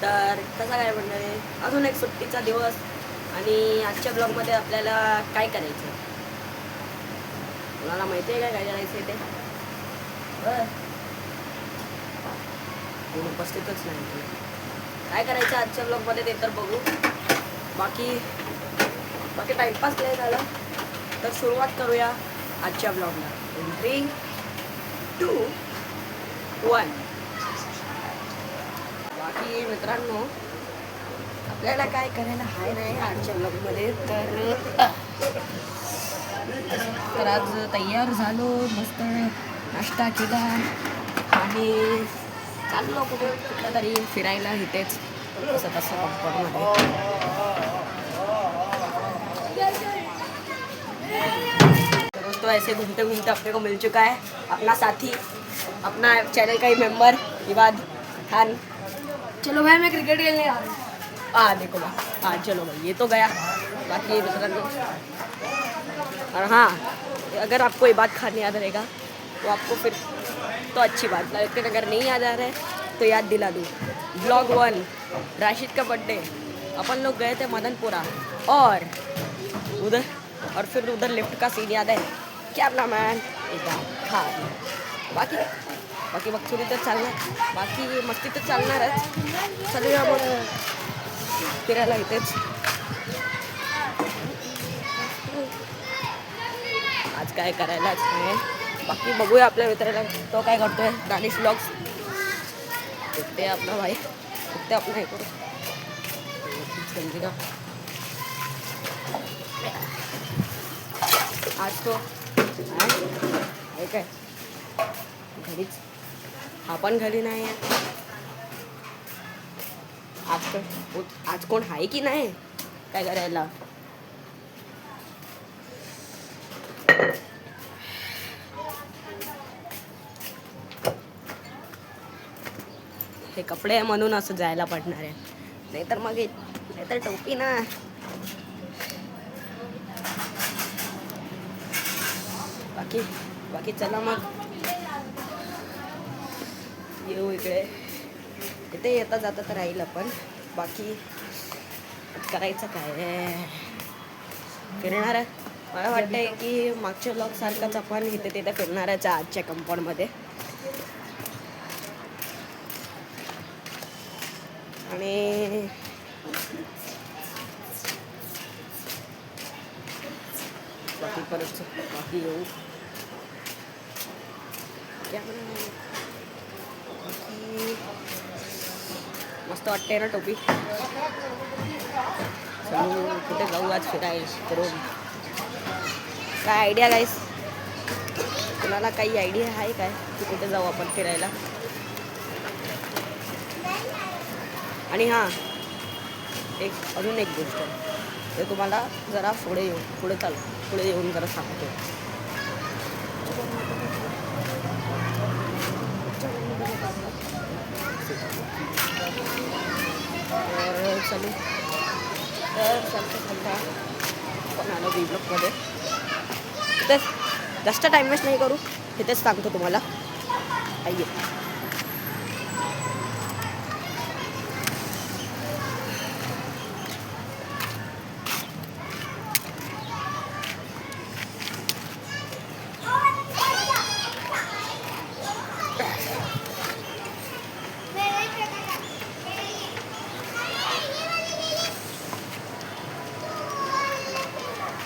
तर कसा काय मंडळी, अजून एक सुट्टीचा दिवस आणि आजच्या ब्लॉगमध्ये आपल्याला काय करायचं, तुम्हाला माहिती आहे काय करायचं ते? कोण उपस्थितच नाही. काय करायचं आजच्या ब्लॉगमध्ये ते तर बघू. बाकी टाइमपास नाही झालं तर सुरुवात करूया आजच्या ब्लॉगला. 3, 2, 1. बाकी मित्रांनो, आपल्याला काय करायला हाय नाही आजच्या ब्लॉगमध्ये. तर आज तयार झालो, मस्त नाश्ता केला आणि चाललो कुठं तरी फिरायला इथेच असं तसं कम्फर्टमध्ये. दोस्तों, ऐसे घूमते घूमते अपने को मिल चुका है अपना साथी, अपना चैनल का ही मेंबर इबाद खान. चलो भाई, मैं क्रिकेट खेलने आ रहा हूँ. देखो भाई, चलो भाई, ये तो गया. बाकी मित्रांनो, और हाँ, अगर आपको इबाद खान याद रहेगा तो आपको फिर तो अच्छी बात, लेकिन अगर नहीं याद आ रहा है तो याद दिला दूँ. ब्लॉग 1 राशिद का बर्थडे, अपन लोग गए थे मदनपुरा और फिर उधर लिफ्ट का सीन याद है क्या नाम है इबाद खान. बाकी बकचोरी तर चालणार, बाकी मस्ती तर चालणारच. सगळ्या मग फिरायला इथेच. आज काय करायलाच नाही. बाकी बघूया आपल्या मित्राला, तो काय करतोय. दानिश व्लॉग्स कुठे आपला भाई, कुठे आपला हे करू समजे का. आज तो आहे काय घरीच, हा पण घरी नाही आहे. आज कोण आहे की नाही काय करायला. हे कपडे आहे म्हणून असं जायला पडणार आहे, नाहीतर टोपी ना. बाकी चला मग येऊ इकडे. इथे येता जाता तर राहील आपण. बाकी करायचं काय, फिरणार आहे. मला वाटतंय की मागच्या ब्लॉग सारखंच आपण इथे तिथे फिरणारच आजच्या कंपाऊंडमध्ये. आणि बाकी येऊ मस्त वाटते ना टोपी. चलो कुठे जाऊ आज फिरायला करून. काय आयडिया गाईस, तुम्हाला काही आयडिया आहे काय की कुठे जाऊ आपण फिरायला. आणि हां, अजून एक गोष्ट ते तुम्हाला जरा पुढे येऊन जरा सांगतो. चलू तर पण आलो बी ब्लॉकमध्ये. इथेच जास्त टाईम वेस्ट नाही करू, इथेच सांगतो तुम्हाला. आइए.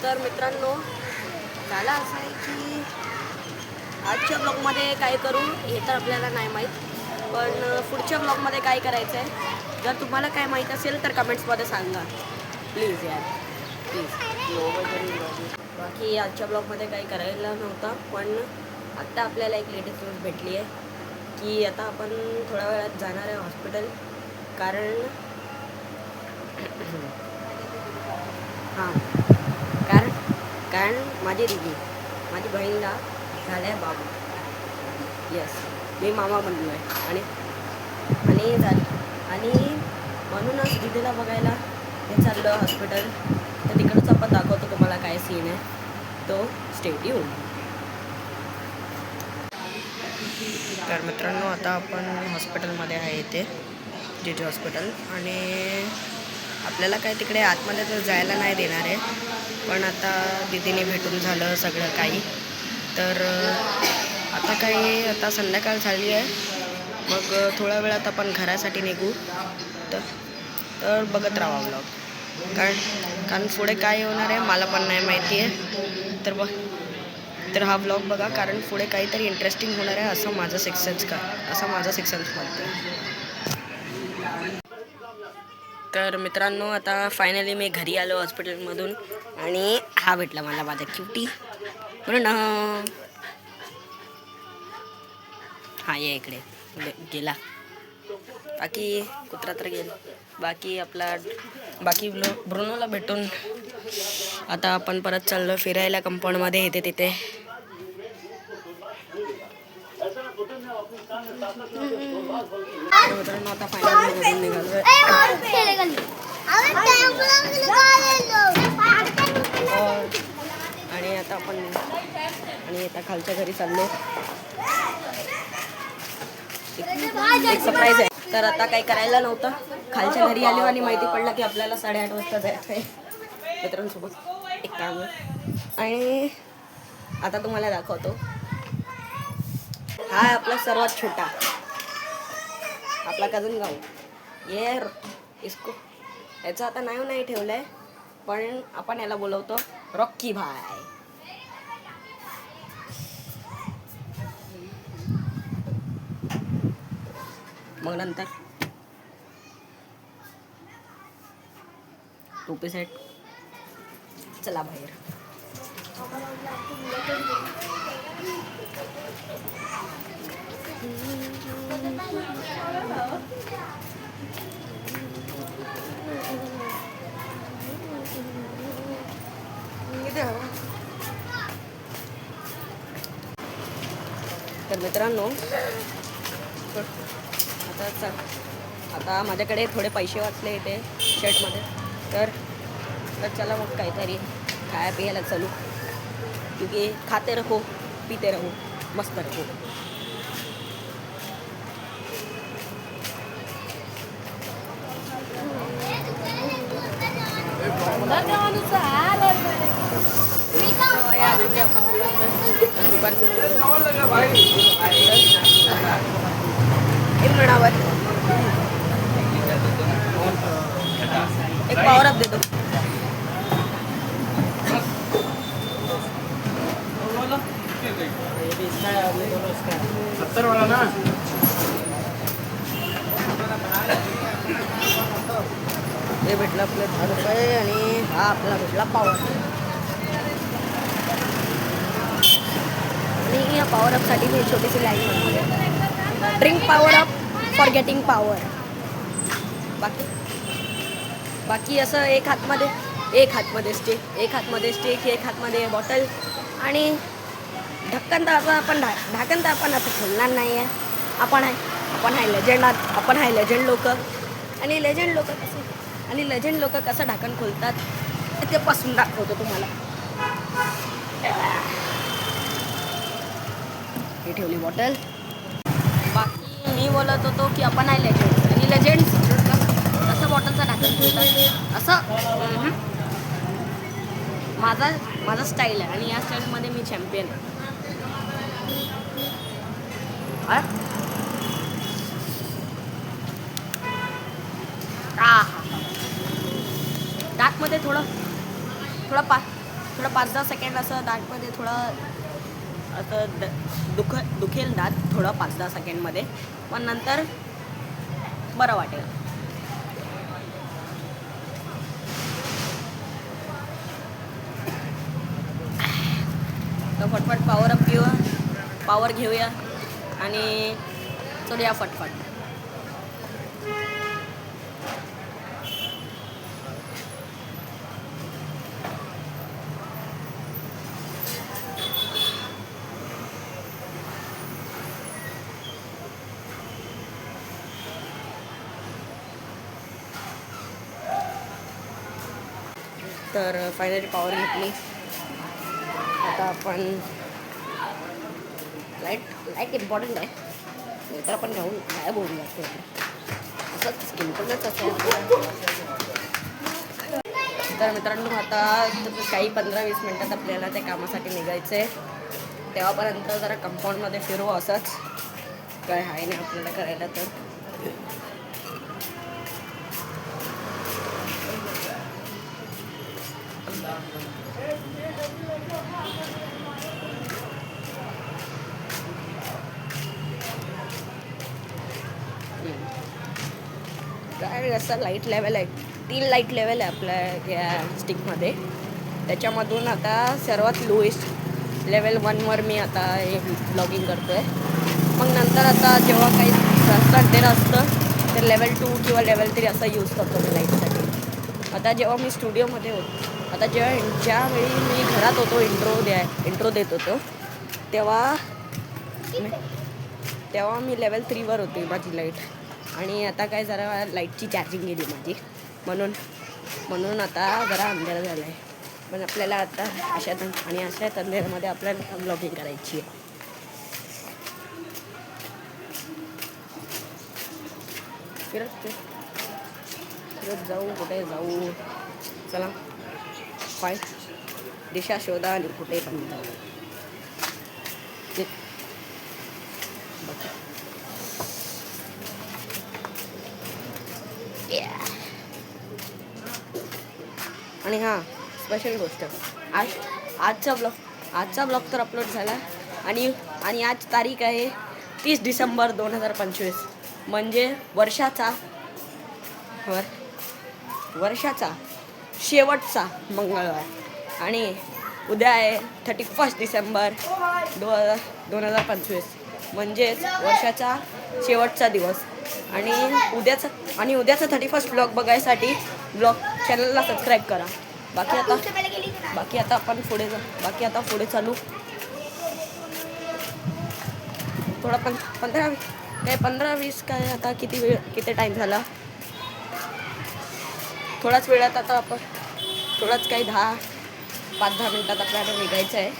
तर मित्रांनो, झालं असं आहे की आजच्या ब्लॉगमध्ये काय करू हे तर आपल्याला नाही माहीत, पण पुढच्या ब्लॉगमध्ये काय करायचं आहे जर तुम्हाला काय माहीत असेल तर कमेंट्समध्ये सांगा प्लीज यार, प्लीज. बाकी आजच्या ब्लॉगमध्ये काही करायला नव्हतं, पण आत्ता आपल्याला एक लेटेस्ट न्यूज भेटली आहे की आता आपण थोड्या वेळात जाणार आहे हॉस्पिटल. कारण माझी बहीणला झालं आहे बाबू. येस, मी मामा बनलो आहे आणि म्हणूनच दिदीला बघायला हे चाललं हॉस्पिटल. तर तिकडंच आपण दाखवतो तुम्हाला काय सीन आहे तो. Stay tune. तर मित्रांनो, आता आपण हॉस्पिटलमध्ये आहे इथे प्रेस्टिज हॉस्पिटल. आणि आपल्याला काय तिकडे आतमध्ये तर जायला नाही देणार आहे, पण आता दीदीने भेटून झालं सगळं काही. तर आता संध्याकाळ झाली आहे, मग थोड्या वेळात आपण घरासाठी निघू. तर बघत राहा व्लॉग, कारण पुढे काय होणार आहे मला पण नाही माहिती आहे. तर हा व्लॉग बघा, कारण पुढे काहीतरी इंटरेस्टिंग होणार आहे असं माझं सेक्शन्स म्हणते. तर मित्रांनो, आता फायनली मी घरी आलो हॉस्पिटलमधून आणि हा भेटला मला माझा क्युटी म्हणून. हा ये इकडे गेला, बाकी कुत्रा तर गेला. बाकी ब्रुनोला भेटून आता आपण परत चाललो फिरायला कंपाऊंडमध्ये इथे तिथे. मित्रांनो, आता फायनली घरून निघालो आणि आता खालच्या घरी चाललो. एक सरप्राईज आहे. तर आता काही करायला नव्हतं, खालच्या घरी आलो आणि माहिती पडलं की आपल्याला 8:30 वाजता जायचं आहे मित्रांसोबत एक काम आहे. आणि आता तुम्हाला दाखवतो, हा आपला सर्वात छोटा आपला कझन गाऊ ये इसको. याचं आता नाव नाही ठेवलंय, पण आपण याला बोलवतो रॉकी भाई. मग नंतर टोपी सेट. चला बाहेर. तर मित्रांनो, आता माझ्याकडे थोडे पैसे वाचले इथे शर्टमध्ये. तर चला मग काहीतरी खाया पियाला चालू, क्योंकि खाते रहो पीते रहो मस्त रहो. एक पावर अप देतो. हे भेटलं आपले 10 रुपये आणि हा आपला भेटला पावर. आणि या पॉवर अपसाठी मी छोटीशी लाईन बनवली, drink power up for getting power. बाकी असं एक हातमध्ये स्टिक, एक हातमध्ये बॉटल आणि ढक्कन तर आपण असं खोलणार नाही आहे. आपण आहे लेजंड लोक. आणि लेजंड लोक कसं ढक्कन खोलतात ते पासून दाखवतो तुम्हाला. हे ठेवली बॉटल. बाकी मी बोलत होतो की आपण आहे लेजंड, आणि लेजंड्स कसं बॉटलचं ढक्कन खोलतात असं माझा स्टाईल आहे. आणि या स्टाईलमध्ये मी चॅम्पियन आहे. दातमध्ये थोडं 5-10 सेकंड असं दातमध्ये थोडं असं दुखेल दात थोडं 5-10 सेकंडमध्ये, पण नंतर बरं वाटेल. तर फटफट पावर घेऊया आणि चलूया फटफट. तर फायनली पॉवर घेतली. आता आपण लाईट इम्पॉर्टंट आहे, तर आपण घेऊन काय बोलूया. स्किन टोनच असं आहे. तर मित्रांनो आता काही 15-20 मिनटात आपल्याला त्या कामासाठी निघायचं आहे. तेव्हापर्यंत जरा कंपाऊंडमध्ये फिरू असंच काय आहे नाही आपल्याला करायला. तर काय असं लाईट लेवल आहे, 3 लाईट लेवल आहे आपल्या या स्टिकमध्ये. त्याच्यामधून आता सर्वात लोएस्ट लेवल 1वर मी आता हे ब्लॉगिंग करतो आहे. मग नंतर आता जेव्हा काही जास्त अंधेर असतं तर लेवल 2 किंवा लेवल 3 असा यूज करतो मी लाईटसाठी. आता जेव्हा मी स्टुडिओमध्ये होतो, आता ज्यावेळी मी घरात होतो इंट्रो देत होतो तेव्हा मी लेवल 3वर होती माझी लाईट. आणि आता काय जरा लाईटची चार्जिंग गेली माझी, म्हणून आता जरा अंधेर झाला आहे. पण आपल्याला आता अशा अंधेरमध्ये आपल्याला ब्लॉगिंग करायची आहे. फिरत जाऊ, कुठे जाऊ, चला दिशा शोधा आणि कुठे पण जाऊ. आणि हां, स्पेशल गोष्ट, आजचा ब्लॉग तर अपलोड झाला. आणि आज तारीख आहे 30 डिसेंबर 2025, म्हणजे वर्षाचा शेवटचा मंगळवार. आणि उद्या आहे 31 डिसेंबर 2025, म्हणजेच वर्षाचा शेवटचा दिवस. आणि उद्याचा 31st ब्लॉग बघायसाठी चॅनलला सबस्क्राईब करा. बाकी आता आपण पुढे चालू. थोडा 15-20 काय आता किती टाईम झाला. थोड्याच वेळात आता आपण काही 5-10 मिनटात आपल्याला निघायचं आहे.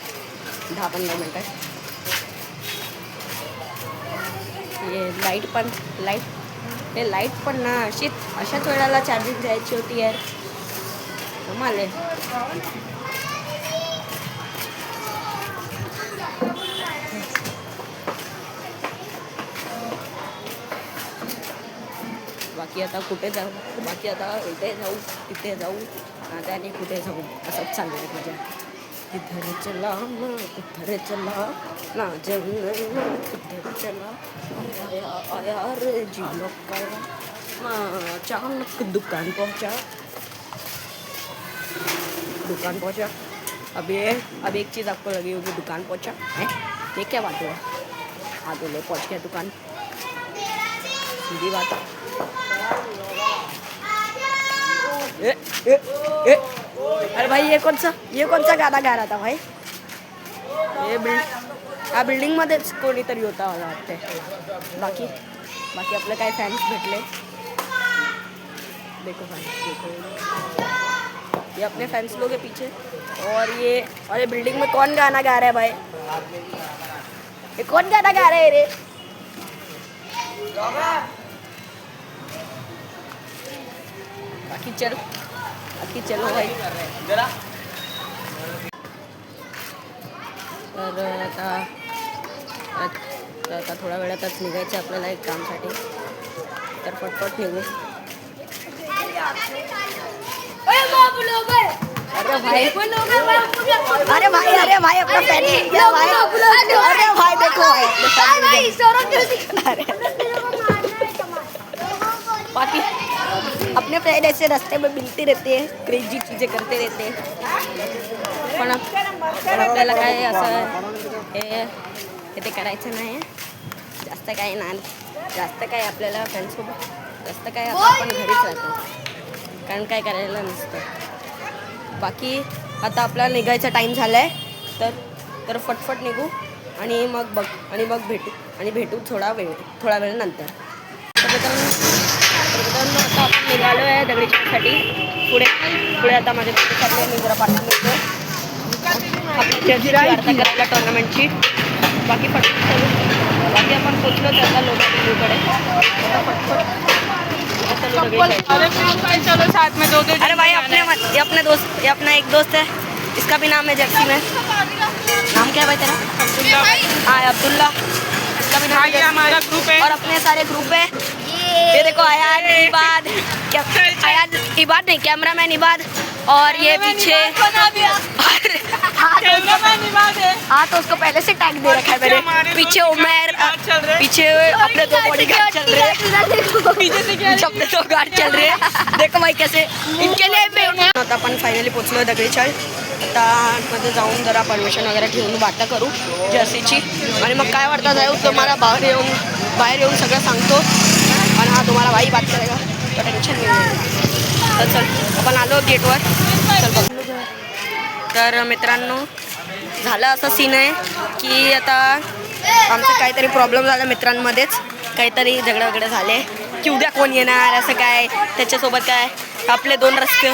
10-15 मिनटात. हे लाईट पण ना अशाच वेळेला चार्जिंग द्यायची होती यार. कमाल आहे. बाकी आता इथे जाऊ आणि कुठे जाऊ असंच चालू आहे माझ्या. किधर चला ना जंगल, किधर चला आया रे जीलो का अचानक दुकान पहुंचा. अब एक चीज़ आपको लगी होगी, दुकान पहुंचा है, ये क्या बात हुआ? हाँ तो ले पहुंच गया दुकान, सीधी बात है. अरे भाई ये कौन सा गाना गा रहा था भाई? या बिल्डिंगमध्येच कोणीतरी होता मला वाटते. बाकी आपले काय फॅन्स भेटले. देखो ये अपने फैंस लोग हैं पीछे. और ये बिल्डिंग में कौन गाना गा रहा है भाई? ये कौन गाना गा रहा है रे? बाकी चलो भाई. तर आता थोड्या वेळातच निघायचं आपल्याला एक कामसाठी. तर पटपट निघू. अरे भाई अपना फैन क्या भाई? अरे भाई देखो बाकी अपने फ्रेंड ऐसे रास्ते में मिलते रहते हैं, क्रेजी चीज़ें करते रहते हैं. पण आपल्याला काय असं हे ते करायचं नाही. जास्त काय आपल्याला फ्रेंड्ससोबत जास्त काय आपण घरीच राहतो, कारण काय करायला नसतं. बाकी आता आपल्याला निघायचा टाईम झाला आहे. तर फटफट निघू आणि मग भेटू थोडा वेळ नंतर. तर मित्रांनो आता आपण निघालो आहे दगडीच्यासाठी. पुढे आता माझे चालले. मी जरा पाठवून निघतो आपल्या वार्ता करायला टुर्नामेंटची. बाकी फटफट चालू. बाकी आपण पोचलो आता लोकांकडे. आता फटफट सगळे खेळते. अरे भाई चलो साथ में दो दो अरे भाई ये अपने दोस्त, ये अपना एक दोस्त है, इसका भी नाम है जर्सी में. नाम क्या है भाई तेरा? हाँ अब्दुल्ला, इसका भी नाम है ये जर्सी हमारा में. ग्रुप है. और अपने सारे ग्रुप है. ये देखो आयाद, इबाद, आयाद इबाद नहीं, कैमरामैन इबाद. और ये पीछे कैमरामैन इबाद है. हाँ तो उसको पहले से टैग दे रखा है मैंने. पीछे उमर, पीछे अपने 2 बॉडीगार्ड चल रहे हैं. पीछे से क्या पीछे अपने 2 गार्ड चल रहे हैं. देखो भाई कैसे इनके लिए. आता आपण फायनली पोचलो दगडीचाळ. आता आतमध्ये जाऊन जरा परमिशन वगैरे घेऊन वाटा करू जर्सीची. आणि मग काय वाटतं जाऊ तुम्हाला बाहेर येऊन सगळं सांगतो. आणि हा तुम्हाला भाई बात करेगा तो टेन्शन नाही. तर चल आपण आलो गेटवर. चल बघ. तर मित्रांनो झालं असं सीन आहे की आता आमचं काहीतरी प्रॉब्लेम झाला मित्रांमध्येच. काहीतरी झगडं वगैरे झाले की उद्या कोण येणार असं काय. त्याच्यासोबत काय आपले 2 रस्ते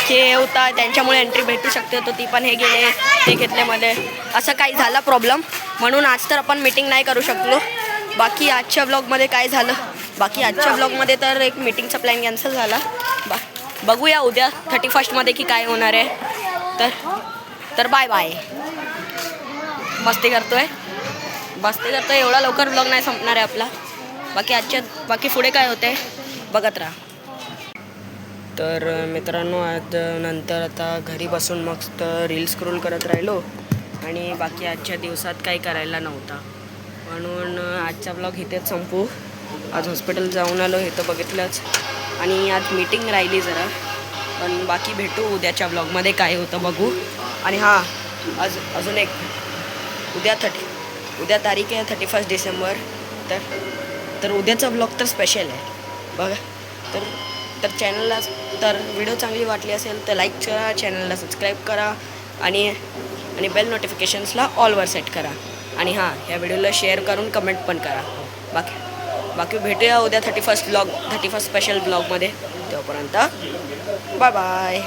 हे होता त्यांच्यामुळे एंट्री भेटू शकते. तर ती पण हे गेले ते घेतले मध्ये असं काही झाला प्रॉब्लेम. म्हणून आज तर आपण मीटिंग नाही करू शकलो. बाकी आजच्या ब्लॉगमध्ये काय झालं, बाकी आजच्या ब्लॉगमध्ये तर एक मीटिंगचा प्लॅन कॅन्सल झाला. बघूया उद्या 31st की काय होणार आहे. तर बाय बाय. मस्ती करतोय एवढा लवकर ब्लॉग नाही संपणार आहे आपला. बाकी पुढे काय होते बघत राहा. तर मित्रांनो आज नंतर आता घरी बसून मस्त रील स्क्रोल करत राहिलो. आणि बाकी आजच्या दिवसात काही करायला नव्हता म्हणून आजचा ब्लॉग इथेच संपू. आज हॉस्पिटल जाऊन आलो हे तर बघितलंच. आणि आज मीटिंग राहिली जरा. पण बाकी भेटू उद्याच्या ब्लॉगमध्ये काय होतं बघू. आणि हां अजून एक उद्या तारीख आहे 31 डिसेंबर. तर उद्याचा ब्लॉग तर स्पेशल आहे बघा. तर चॅनलला तर व्हिडिओ चांगली वाटली असेल तर लाईक करा, चॅनलला सबस्क्राईब करा आणि बेल नोटिफिकेशन्सला ऑलवर सेट करा. आणि हां ह्या व्हिडिओला शेअर करून कमेंट पण करा. बाकी भेटूया उद्या 31 स्पेशल ब्लॉगमध्ये. तेव्हापर्यंत बाय बाय.